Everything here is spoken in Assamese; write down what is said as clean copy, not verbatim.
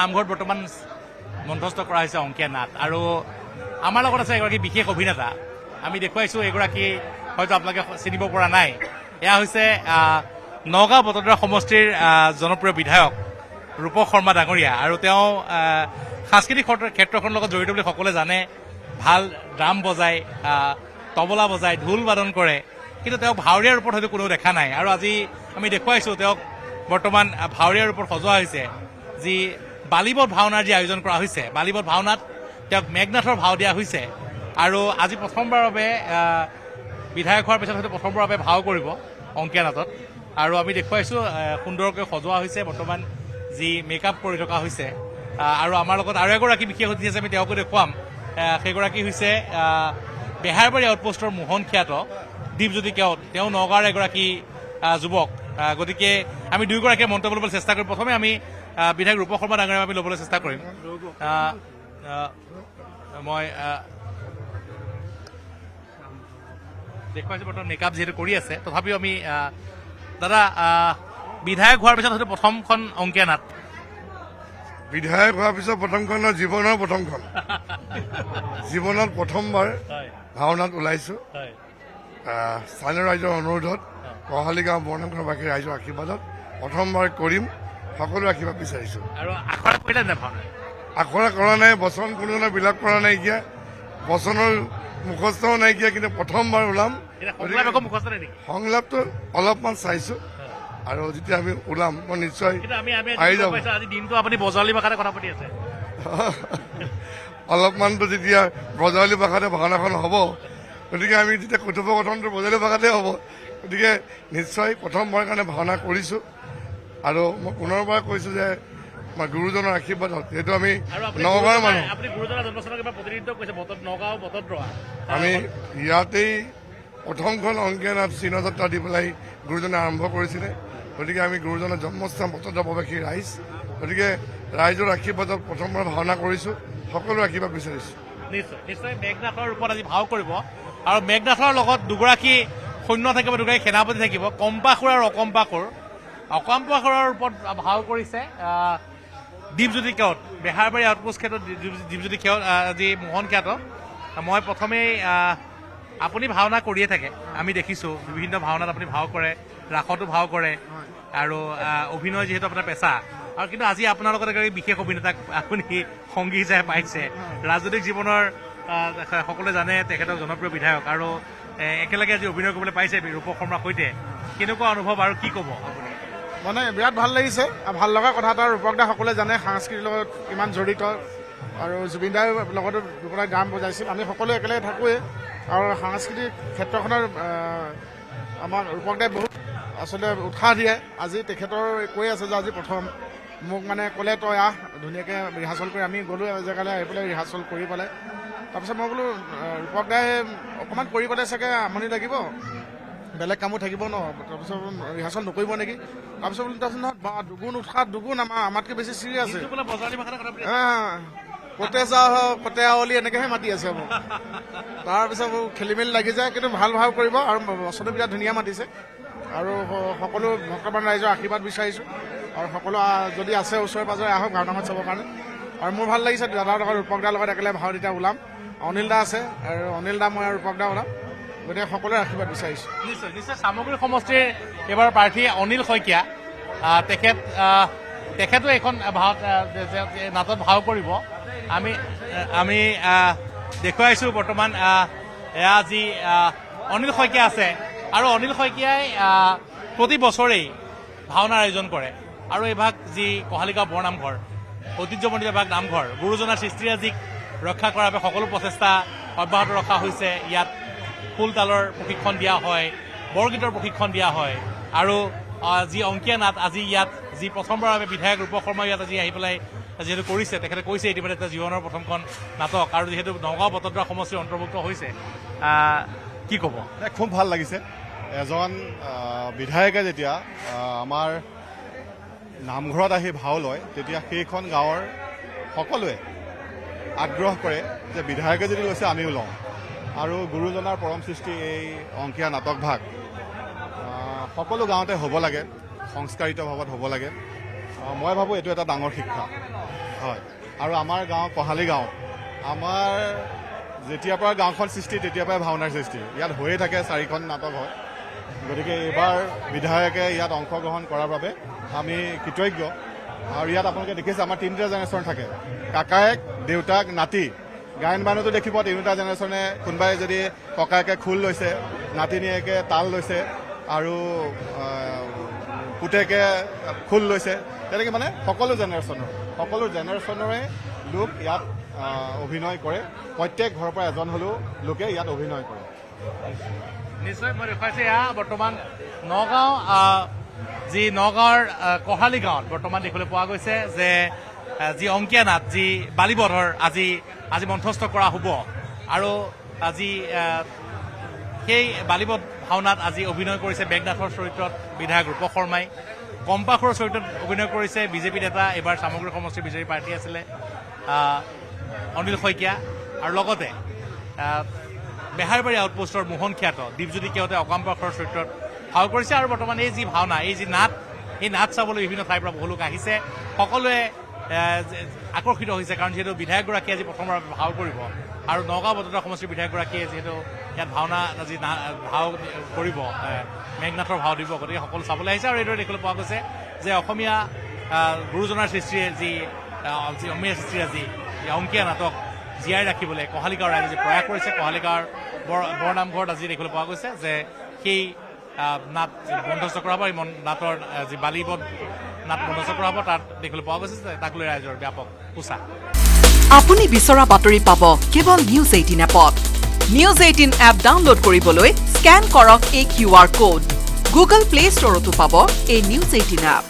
নামঘৰত বৰ্তমান মঞ্চস্থ কৰা হৈছে অংকীয়া নাট আৰু আমাৰ লগত আছে এগৰাকী বিশেষ অভিনেতা আমি দেখুৱাইছোঁ এগৰাকী হয়তো আপোনালোকে চিনিব পৰা নাই এয়া হৈছে নগাঁও বটদ্ৰৱা সমষ্টিৰ জনপ্ৰিয় বিধায়ক ৰূপক শৰ্মা ডাঙৰীয়া আৰু তেওঁ সাংস্কৃতিক ক্ষেত্ৰখনৰ লগত জড়িত বুলি সকলোৱে জানে ভাল ড্ৰাম বজায় তবলা বজায় ঢোল বাদন কৰে কিন্তু তেওঁক ভাৱৰীয়াৰ ৰূপত হয়তো কোনেও দেখা নাই আৰু আজি আমি দেখুৱাইছোঁ তেওঁক বৰ্তমান ভাৱৰীয়াৰ ৰূপত সজোৱা হৈছে যি বালিবট ভাওনাৰ যি আয়োজন কৰা হৈছে বালিবট ভাওনাত তেওঁক মেঘনাথৰ ভাও দিয়া হৈছে আৰু আজি প্ৰথমবাৰৰ বাবে বিধায়ক হোৱাৰ পিছত হয়তো প্ৰথমবাৰৰ বাবে ভাও কৰিব অংকীয়া নাটত আৰু আমি দেখুৱাইছোঁ সুন্দৰকৈ সজোৱা হৈছে বৰ্তমান যি মেকআপ কৰি থকা হৈছে আৰু আমাৰ লগত আৰু এগৰাকী বিশেষ অতিথি আছে আমি তেওঁকো দেখুৱাম সেইগৰাকী হৈছে বেহাৰবাৰী আউটপোষ্টৰ মোহন খ্যাত দীপজ্যোতি কেওট তেওঁ নগাঁৱৰ এগৰাকী যুৱক গতিকে আমি দুয়োগৰাকীয়ে মন্তব্য ল'বলৈ চেষ্টা কৰিম প্ৰথমে আমি বিধায়ক ৰূপক শৰ্মা ডাঙৰীয়াক আমি ল'বলৈ চেষ্টা কৰিম মই দেখুৱাইছোঁ বৰ্তমান মেকআপ যিহেতু কৰি আছে তথাপিও আমি দাদা বিধায়ক হোৱাৰ পিছত হয়তো প্ৰথমখন অংকীয়া নাট বিধায়ক হোৱাৰ পিছত প্ৰথমখন জীৱনৰ প্ৰথমখন জীৱনত প্ৰথমবাৰ ভাওনাত ওলাইছোঁ স্থানীয় ৰাইজৰ অনুৰোধত কহালি গাঁও বৰ্ণামঘৰবাসী ৰাইজৰ আশীৰ্বাদত প্ৰথমবাৰ কৰিম সকলো আশীৰ্বাদ বিচাৰিছোঁ আৰু আখৰা কৰিলে নে ভাওনা আখৰা কৰা নাই বচন কোনো বিলাপ কৰা নাইকিয়া বচনৰ মুখস্থও নাইকিয়া কিন্তু প্ৰথমবাৰ ওলাম সংলাপটো অলপমান চাইছোঁ আৰু যেতিয়া আমি ওলাম মই নিশ্চয় আহি যাব অলপমানতো যেতিয়া বজাৱলী ভাষাতে ভাওনাখন হ'ব গতিকে আমি যেতিয়া কথোপকথনটো বজাৱলী ভাষাতে হ'ব গতিকে নিশ্চয় প্ৰথমবাৰ কাৰণে ভাওনা কৰিছোঁ আৰু মই পুনৰবাৰ কৈছোঁ যে গুৰুজনৰ আশীৰ্বাদত যিহেতু আমি নগাঁৱৰ মানুহ আমি ইয়াতেই প্ৰথমখন অংকীয়া নাট চিহ্নযাত্ৰা দি পেলাই গুৰুজনে আৰম্ভ কৰিছিলে গতিকে আমি গুৰুজনৰ জন্মস্থান বটদ্ৰৱাবাসী ৰাইজ গতিকে ৰাইজৰ আশীৰ্বাদত প্ৰথমবাৰ ভাওনা কৰিছোঁ সকলো আশীৰ্বাদ বিচাৰিছোঁ নিশ্চয় নিশ্চয় মেঘনাথৰ ৰূপত আজি ভাও কৰিব আৰু মেঘনাথৰ লগত দুগৰাকী সৈন্য থাকিব দুগৰাকী সেনাপতি থাকিব কম্পাসুৰ আৰু অকম্পাসুৰৰ ৰূপত ভাও কৰিছে দীপজ্যোতি কেওট বেহাৰবাৰী আউটপোষ্ট ক্ষেত্ৰত দীপজ্যোতি কেওট আজি মোহন খ্যাত মই প্ৰথমেই আপুনি ভাওনা কৰিয়ে থাকে আমি দেখিছোঁ বিভিন্ন ভাওনাত আপুনি ভাও কৰে ৰাসতো ভাও কৰে আৰু অভিনয় যিহেতু আপোনাৰ পেচা আৰু কিন্তু আজি আপোনাৰ লগত এগৰাকী বিশেষ অভিনেতাক আপুনি সংগী হিচাপে পাইছে ৰাজনৈতিক জীৱনৰ সকলোৱে জানে তেখেতক জনপ্ৰিয় বিধায়ক আৰু একেলগে আজি অভিনয় কৰিবলৈ পাইছে ৰূপক শৰ্মাৰ সৈতে কেনেকুৱা অনুভৱ আৰু কি ক'ব আপুনি মানে বিৰাট ভাল লাগিছে ভাল লগা কথা এটা ৰূপক দা সকলোৱে জানে সাংস্কৃতিৰ লগত কিমান জড়িত আৰু জুবিন দাৰ লগতো দুটা গান বজাইছিল আমি সকলোৱে একেলগে থাকোৱেই আৰু সাংস্কৃতিক ক্ষেত্ৰখনৰ আমাৰ ৰূপক দাই বহুত আচলতে উৎসাহ দিয়ে আজি তেখেতৰ কৈ আছে যে আজি প্ৰথম মোক মানে ক'লে তই আহ ধুনীয়াকৈ ৰিহাৰ্চেল কৰি আমি গ'লোঁ জেগালৈ আহি পেলাই ৰিহাৰ্চেল কৰি পেলাই তাৰপিছত মই বোলো ৰূপক দাই অকণমান কৰি পেলাই চাগে আমনি লাগিব বেলেগ কামো থাকিব ন তাৰপিছত ৰিহাৰ্চেল নকৰিব নেকি তাৰপিছত বোলো তাৰপিছত নহয় দুগুণ উৎসাহ দুগুণ আমাতকৈ বেছি চিৰিয়াছ কতে যাওঁ কতে আৱলি এনেকৈহে মাতি আছে মোক তাৰপিছত মোৰ খেলি মেলি লাগি যায় কিন্তু ভাল ভাও কৰিব আৰু বচনটো বিৰাট ধুনীয়া মাতিছে আৰু সকলো ভক্তবান ৰাইজৰ আশীৰ্বাদ বিচাৰিছোঁ আৰু সকলো যদি আছে ওচৰে পাজৰে আহক ভাওনাখন চাবৰ কাৰণে আৰু মোৰ ভাল লাগিছে দাদাৰ লগত ৰূপক দাৰ লগত একেলগে ভাও তেতিয়া ওলাম অনিল দা আছে আৰু অনিল দা মই আৰু ৰূপক দা ওলাম গতিকে সকলোৰে আশীৰ্বাদ বিচাৰিছোঁ নিশ্চয় নিশ্চয় সামগ্ৰী সমষ্টিৰ এইবাৰ প্ৰাৰ্থী অনিল শইকীয়া তেখেতো এইখন নাটত ভাও কৰিব আমি দেখুৱাইছোঁ বৰ্তমান এয়া যি অনিল শইকীয়া আছে আৰু অনিল শইকীয়াই প্ৰতি বছৰেই ভাওনাৰ আয়োজন কৰে আৰু এইভাগ যি কহালিগাঁও বৰনামঘৰ ঐতিহ্যমণ্ডিত এভাগ নামঘৰ গুৰুজনাৰ সৃষ্টিৰাজিক ৰক্ষা কৰাৰ বাবে সকলো প্ৰচেষ্টা অব্যাহত ৰখা হৈছে ইয়াত খোল তালৰ প্ৰশিক্ষণ দিয়া হয় বৰগীতৰ প্ৰশিক্ষণ দিয়া হয় আৰু যি অংকীয়া নাট আজি ইয়াত যি প্ৰথমবাৰৰ বাবে বিধায়ক ৰূপক শৰ্মা ইয়াত আজি আহি পেলাই যিহেতু কৰিছে তেখেতে কৈছে ইতিমধ্যে এটা জীৱনৰ প্ৰথমখন নাটক আৰু যিহেতু নগাঁও বটদ্ৰৱা সমষ্টিৰ অন্তৰ্ভুক্ত হৈছে কি ক'ব খুব ভাল লাগিছে এজন বিধায়কে যেতিয়া আমাৰ নামঘৰত আহি ভাও লয় তেতিয়া সেইখন গাঁৱৰ সকলোৱে আগ্ৰহ কৰে যে বিধায়কে যদি লৈছে আমিও লওঁ আৰু গুৰুজনাৰ পৰম সৃষ্টি এই অংকীয়া নাটক ভাগ সকলো গাঁৱতে হ'ব লাগে সংস্কাৰিত ভাৱত হ'ব লাগে মই ভাবোঁ এইটো এটা ডাঙৰ শিক্ষা হয় আৰু আমাৰ গাঁও কহালী গাঁও আমাৰ যেতিয়াৰ পৰা গাঁওখন সৃষ্টি তেতিয়াৰ পৰাই ভাওনাৰ সৃষ্টি ইয়াত হৈয়ে থাকে 4খন নাটক হয় গতিকে এইবাৰ বিধায়কে ইয়াত অংশগ্ৰহণ কৰাৰ বাবে আমি কৃতজ্ঞ আৰু ইয়াত আপোনালোকে দেখিছে আমাৰ 3টা জেনেৰেশ্যন থাকে কাকায়েক দেউতাক নাতি গায়ন বায়নতো দেখিব 3টা জেনেৰেশ্যনে কোনোবাই যদি ককায়েকে খোল লৈছে নাতিনীয়েকে তাল লৈছে আৰু পুতেকে খোল লৈছে তেনেকৈ মানে সকলো জেনেৰেশ্যনৰে লোক ইয়াত অভিনয় কৰে প্ৰত্যেক ঘৰৰ পৰা এজন হ'লেও লোকে ইয়াত অভিনয় কৰে নিশ্চয় মই দেখুৱাইছোঁ এয়া বৰ্তমান নগাঁও যি নগাঁৱৰ কহালী গাঁৱত বৰ্তমান দেখিবলৈ পোৱা গৈছে যে যি অংকীয়া নাট যি বালিবধৰ আজি মঞ্চস্থ কৰা হ'ব আৰু আজি সেই বালিবধ ভাওনাত আজি অভিনয় কৰিছে মেঘনাথৰ চৰিত্ৰত বিধায়ক ৰূপক শৰ্মাই কম্পাসৰ চৰিত্ৰত অভিনয় কৰিছে বিজেপি নেতা এইবাৰ সামগ্ৰী সমষ্টিৰ বিজেপি পাৰ্টি আছিলে অনিল শইকীয়া আৰু লগতে বেহাৰবাৰী আউটপোষ্টৰ মোহন খ্যাত দীপজ্যোতি কেওতে অকম্পাসৰ চৰিত্ৰত ভাও কৰিছে আৰু বৰ্তমান এই যি ভাওনা এই যি নাট এই নাট চাবলৈ বিভিন্ন ঠাইৰ পৰা বহু লোক আহিছে সকলোৱে আকৰ্ষিত হৈছে কাৰণ যিহেতু বিধায়কগৰাকীয়ে আজি প্ৰথমবাৰ ভাও কৰিব আৰু নগাঁও বদোদৰা সমষ্টিৰ বিধায়কগৰাকীয়ে যিহেতু ইয়াত ভাওনা আজি ভাও কৰিব মেঘনাথৰ ভাও দিব গতিকে সকলো চাবলৈ আহিছে আৰু এইদৰে দেখিবলৈ পোৱা গৈছে যে অসমীয়া গুৰুজনাৰ সৃষ্টিৰে যি অসমীয়া সৃষ্টিৰে আজি অংকীয়া নাটক জীয়াই ৰাখিবলৈ কহালী গাঁৱৰ ৰাইজে প্ৰয়াস কৰিছে কহালী গাঁৱৰ বৰনামঘৰত আজি দেখিবলৈ পোৱা গৈছে যে সেই নাট মঞ্চস্থ কৰা হ'ব এই নাটৰ যি বালিবধ নাট মঞ্চস্থ কৰা হ'ব তাত দেখিবলৈ পোৱা গৈছে যে তাক লৈ ৰাইজৰ ব্যাপক উৎসাহ আপুনি বিচৰা বাতৰি পাব কেৱল নিউজ 18 এপত নিউজ 18 এপ ডাউনলোড কৰিবলৈ স্কেন কৰক এই QR কোড গুগল প্লে ষ্টৰতো পাব এই নিউজ 18 এপ